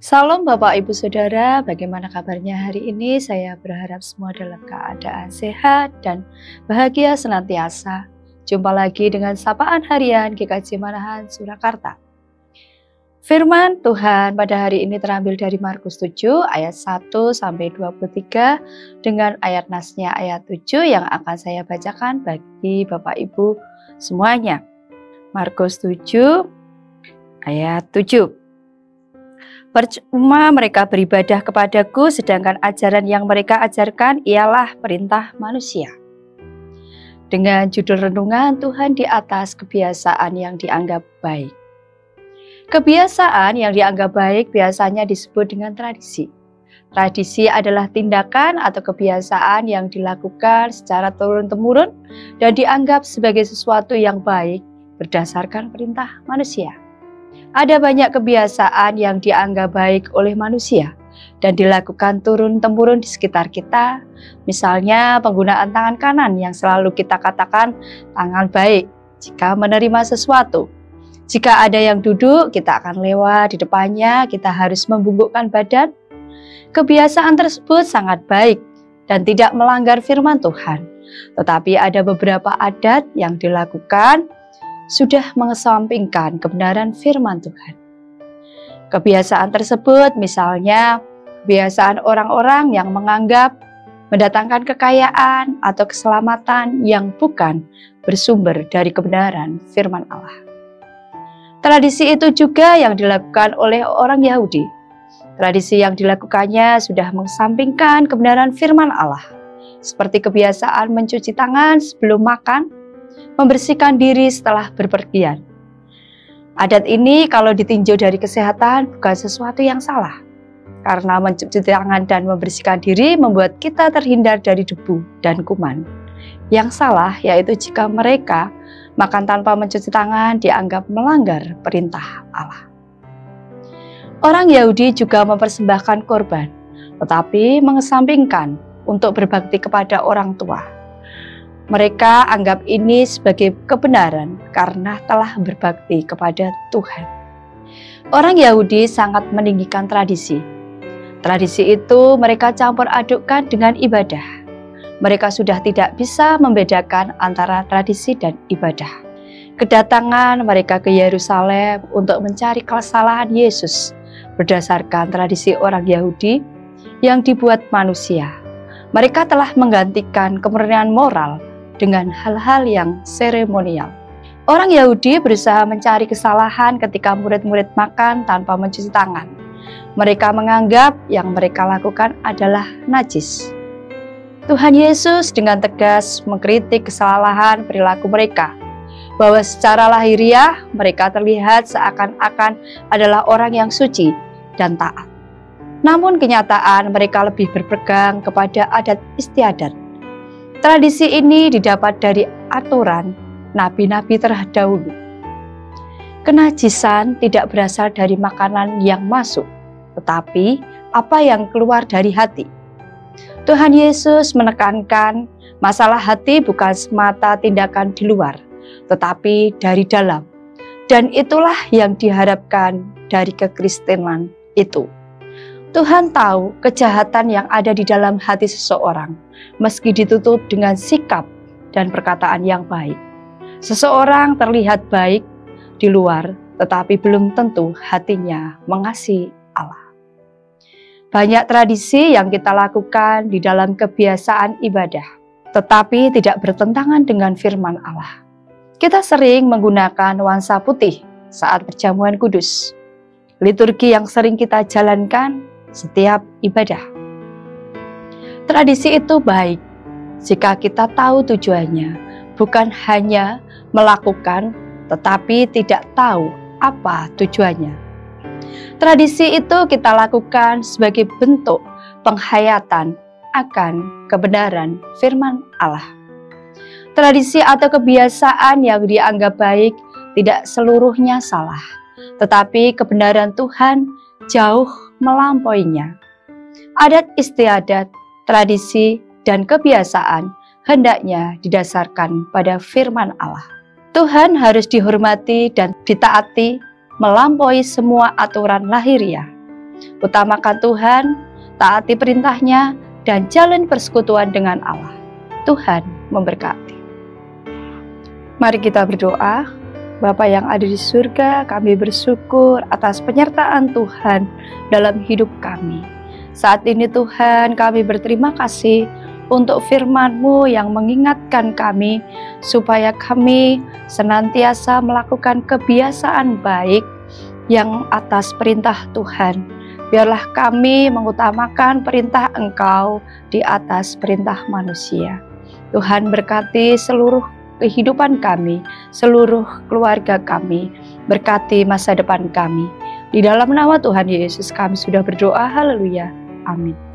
Salam Bapak Ibu Saudara, bagaimana kabarnya hari ini? Saya berharap semua dalam keadaan sehat dan bahagia senantiasa. Jumpa lagi dengan Sapaan Harian GKJ Manahan Surakarta. Firman Tuhan pada hari ini terambil dari Markus 7 ayat 1 sampai 23 dengan ayat nasnya ayat 7 yang akan saya bacakan bagi Bapak Ibu semuanya. Markus 7 ayat 7. Percuma mereka beribadah kepadaku, sedangkan ajaran yang mereka ajarkan ialah perintah manusia. Dengan judul renungan Tuhan di atas kebiasaan yang dianggap baik. Kebiasaan yang dianggap baik biasanya disebut dengan tradisi. Tradisi adalah tindakan atau kebiasaan yang dilakukan secara turun-temurun dan dianggap sebagai sesuatu yang baik berdasarkan perintah manusia. Ada banyak kebiasaan yang dianggap baik oleh manusia dan dilakukan turun-temurun di sekitar kita. Misalnya penggunaan tangan kanan yang selalu kita katakan tangan baik jika menerima sesuatu. Jika ada yang duduk, kita akan lewat di depannya, kita harus membungkukkan badan. Kebiasaan tersebut sangat baik dan tidak melanggar firman Tuhan. Tetapi ada beberapa adat yang dilakukan sudah mengesampingkan kebenaran firman Tuhan. Kebiasaan tersebut misalnya kebiasaan orang-orang yang menganggap mendatangkan kekayaan atau keselamatan yang bukan bersumber dari kebenaran firman Allah. Tradisi itu juga yang dilakukan oleh orang Yahudi. Tradisi yang dilakukannya sudah mengesampingkan kebenaran firman Allah, seperti kebiasaan mencuci tangan sebelum makan, membersihkan diri setelah berpergian. Adat ini kalau ditinjau dari kesehatan bukan sesuatu yang salah, karena mencuci tangan dan membersihkan diri membuat kita terhindar dari debu dan kuman. Yang salah yaitu jika mereka makan tanpa mencuci tangan dianggap melanggar perintah Allah. Orang Yahudi juga mempersembahkan korban, tetapi mengesampingkan untuk berbakti kepada orang tua. Mereka anggap ini sebagai kebenaran karena telah berbakti kepada Tuhan. Orang Yahudi sangat meninggikan tradisi. Tradisi itu mereka campur adukkan dengan ibadah. Mereka sudah tidak bisa membedakan antara tradisi dan ibadah. Kedatangan mereka ke Yerusalem untuk mencari kesalahan Yesus berdasarkan tradisi orang Yahudi yang dibuat manusia. Mereka telah menggantikan kemurnian moral dengan hal-hal yang seremonial. Orang Yahudi berusaha mencari kesalahan ketika murid-murid makan tanpa mencuci tangan. Mereka menganggap yang mereka lakukan adalah najis. Tuhan Yesus dengan tegas mengkritik kesalahan perilaku mereka, bahwa secara lahiriah mereka terlihat seakan-akan adalah orang yang suci dan taat. Namun kenyataan mereka lebih berpegang kepada adat istiadat. Tradisi ini didapat dari aturan nabi-nabi terdahulu. Kenajisan tidak berasal dari makanan yang masuk, tetapi apa yang keluar dari hati. Tuhan Yesus menekankan masalah hati bukan semata tindakan di luar, tetapi dari dalam. Dan itulah yang diharapkan dari kekristenan itu. Tuhan tahu kejahatan yang ada di dalam hati seseorang, meski ditutup dengan sikap dan perkataan yang baik. Seseorang terlihat baik di luar, tetapi belum tentu hatinya mengasihi Allah. Banyak tradisi yang kita lakukan di dalam kebiasaan ibadah, tetapi tidak bertentangan dengan firman Allah. Kita sering menggunakan nuansa putih saat perjamuan kudus. Liturgi yang sering kita jalankan setiap ibadah. Tradisi itu baik jika kita tahu tujuannya, bukan hanya melakukan tetapi tidak tahu apa tujuannya. Tradisi itu kita lakukan sebagai bentuk penghayatan akan kebenaran firman Allah. Tradisi atau kebiasaan yang dianggap baik tidak seluruhnya salah, tetapi kebenaran Tuhan jauh melampauinya. Adat istiadat, tradisi, dan kebiasaan hendaknya didasarkan pada firman Allah. Tuhan harus dihormati dan ditaati melampaui semua aturan lahiriah. Utamakan Tuhan, taati perintahnya, dan jalin persekutuan dengan Allah. Tuhan memberkati. Mari kita berdoa. Bapa yang ada di surga, kami bersyukur atas penyertaan Tuhan dalam hidup kami. Saat ini Tuhan, kami berterima kasih untuk firman-Mu yang mengingatkan kami supaya kami senantiasa melakukan kebiasaan baik yang atas perintah Tuhan. Biarlah kami mengutamakan perintah Engkau di atas perintah manusia. Tuhan berkati seluruh kehidupan kami, seluruh keluarga kami, berkati masa depan kami. Di dalam nama Tuhan Yesus kami sudah berdoa, haleluya, amin.